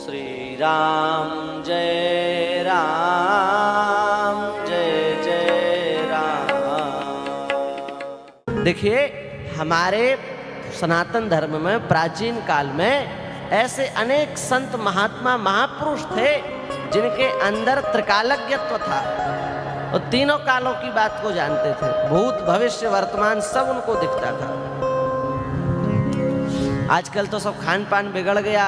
श्री राम जय जय राम। देखिए, हमारे सनातन धर्म में प्राचीन काल में ऐसे अनेक संत महात्मा महापुरुष थे जिनके अंदर त्रिकालज्ञत्व था और तीनों कालों की बात को जानते थे। भूत भविष्य वर्तमान सब उनको दिखता था। आजकल तो सब खान पान बिगड़ गया,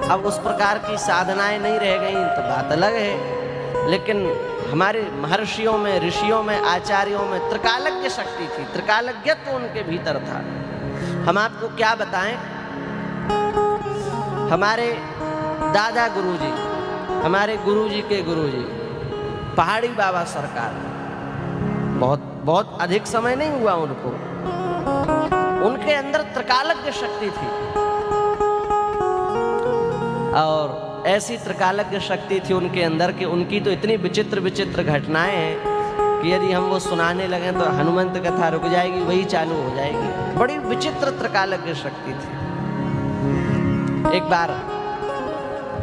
अब उस प्रकार की साधनाएं नहीं रह गई तो बात अलग है, लेकिन हमारे महर्षियों में, ऋषियों में, आचार्यों में त्रिकालज्ञ शक्ति थी, त्रिकालज्ञत्व उनके भीतर था। हम आपको क्या बताएं, हमारे दादा गुरुजी, हमारे गुरुजी के गुरुजी पहाड़ी बाबा सरकार, बहुत अधिक समय नहीं हुआ उनको, उनके अंदर त्रिकालज्ञ शक्ति थी और ऐसी त्रिकालज्ञ शक्ति थी उनके अंदर कि उनकी तो इतनी विचित्र विचित्र घटनाएं हैं कि यदि हम वो सुनाने लगे तो हनुमंत कथा रुक जाएगी, वही चालू हो जाएगी। बड़ी विचित्र त्रिकालज्ञ शक्ति थी। एक बार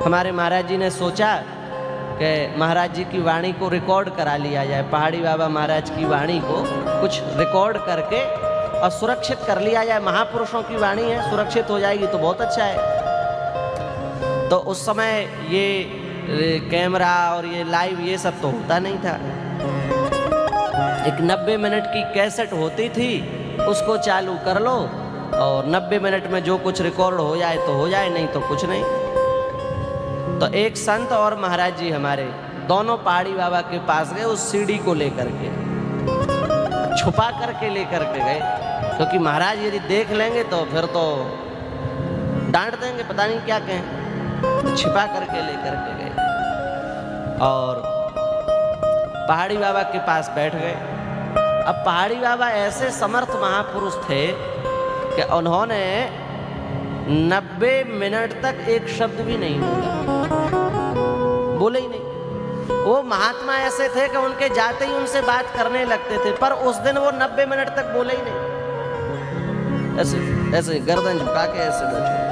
हमारे महाराज जी ने सोचा कि महाराज जी की वाणी को रिकॉर्ड करा लिया जाए, पहाड़ी बाबा महाराज की वाणी को कुछ रिकॉर्ड करके और सुरक्षित कर लिया जाए। महापुरुषों की वाणी है, सुरक्षित हो जाएगी तो बहुत अच्छा है। तो उस समय ये कैमरा और ये लाइव ये सब तो होता नहीं था। एक 90 मिनट की कैसेट होती थी, उसको चालू कर लो और 90 मिनट में जो कुछ रिकॉर्ड हो जाए तो हो जाए, नहीं तो कुछ नहीं। तो एक संत और महाराज जी हमारे दोनों पहाड़ी बाबा के पास गए, उस सीडी को लेकर के, छुपा करके लेकर के गए, क्योंकि महाराज यदि देख लेंगे तो फिर तो डांट देंगे, पता नहीं क्या कहें। तो छिपा करके लेकर के गए और पहाड़ी बाबा के पास बैठ गए। अब पहाड़ी बाबा ऐसे समर्थ महापुरुष थे कि उन्होंने 90 मिनट तक एक शब्द भी नहीं बोले ही नहीं। वो महात्मा ऐसे थे कि उनके जाते ही उनसे बात करने लगते थे, पर उस दिन वो 90 मिनट तक बोले ही नहीं, ऐसे ऐसे गर्दन झुका के ऐसे बैठे।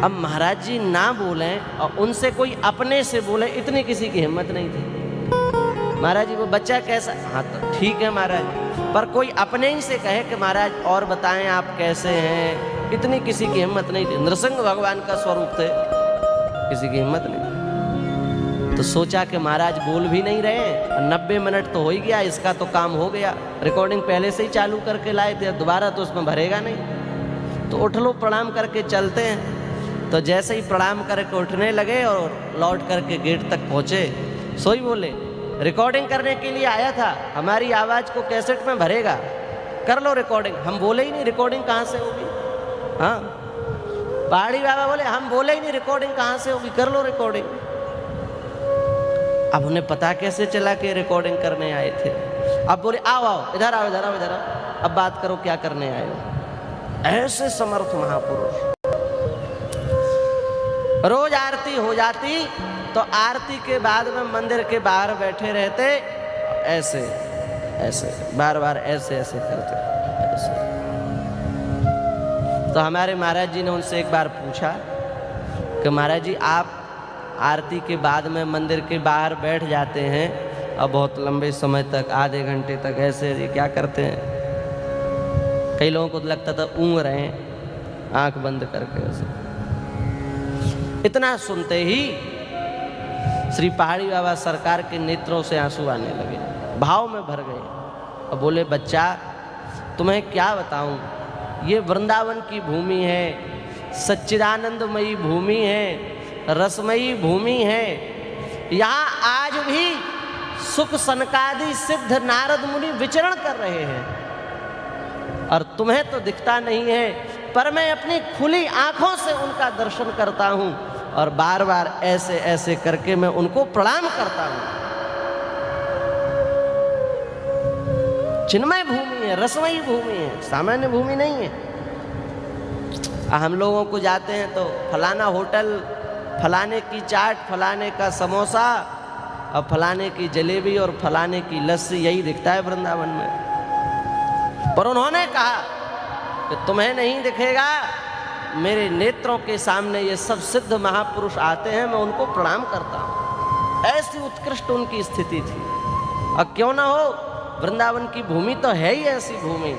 अब महाराज जी ना बोले और उनसे कोई अपने से बोले, इतनी किसी की हिम्मत नहीं थी। महाराज जी वो बच्चा कैसा, हाँ तो ठीक है महाराज, पर कोई अपने ही से कहे कि महाराज और बताएं आप कैसे हैं, इतनी किसी की हिम्मत नहीं थी। नृसिंह भगवान का स्वरूप थे, किसी की हिम्मत नहीं। तो सोचा कि महाराज बोल भी नहीं रहे, 90 मिनट तो हो ही गया, इसका तो काम हो गया, रिकॉर्डिंग पहले से ही चालू करके लाए थे, दोबारा तो उसमें भरेगा नहीं। तो उठ लो, प्रणाम करके चलते हैं। तो जैसे ही प्रणाम करके उठने लगे और लौट करके गेट तक पहुंचे, सोई बोले रिकॉर्डिंग करने के लिए आया था, हमारी आवाज को कैसेट में भरेगा, कर लो रिकॉर्डिंग। हम बोले ही नहीं, रिकॉर्डिंग कहाँ से होगी। हाँ, पहाड़ी बाबा बोले हम बोले ही नहीं, रिकॉर्डिंग कहाँ से होगी, कर लो रिकॉर्डिंग। अब उन्हें पता कैसे चला कि रिकॉर्डिंग करने आए थे। अब बोले आओ आओ, इधर आओ इधर आओ इधर आओ, अब बात करो क्या करने आए हो। ऐसे समर्थ महापुरुष। रोज आरती हो जाती तो आरती के बाद में मंदिर के बाहर बैठे रहते, ऐसे ऐसे बार बार ऐसे ऐसे करते ऐसे। तो हमारे महाराज जी ने उनसे एक बार पूछा कि महाराज जी आप आरती के बाद में मंदिर के बाहर बैठ जाते हैं और बहुत लंबे समय तक, आधे घंटे तक ऐसे क्या करते हैं। कई लोगों को लगता था ऊँग रहे हैं आंख बंद करके ऐसे। इतना सुनते ही श्री पहाड़ी बाबा सरकार के नेत्रों से आंसू आने लगे, भाव में भर गए और बोले बच्चा तुम्हें क्या बताऊं, ये वृंदावन की भूमि है, सच्चिदानंदमयी भूमि है, रसमयी भूमि है। यहाँ आज भी सुख सनकादि सिद्ध नारद मुनि विचरण कर रहे हैं और तुम्हें तो दिखता नहीं है, पर मैं अपनी खुली आंखों से उनका दर्शन करता हूँ और बार बार ऐसे ऐसे करके मैं उनको प्रणाम करता हूँ। चिन्मय भूमि है, रसमयी भूमि है, सामान्य भूमि नहीं है। हम लोगों को जाते हैं तो फलाना होटल, फलाने की चाट, फलाने का समोसा और फलाने की जलेबी और फलाने की लस्सी, यही दिखता है वृंदावन में। पर उन्होंने कहा कि तुम्हें नहीं दिखेगा मेरे नेत्रों के सामने ये सब सिद्ध महापुरुष आते हैं, मैं उनको प्रणाम करता हूँ। ऐसी उत्कृष्ट उनकी स्थिति थी। और क्यों ना हो, वृंदावन की भूमि तो है ही ऐसी भूमि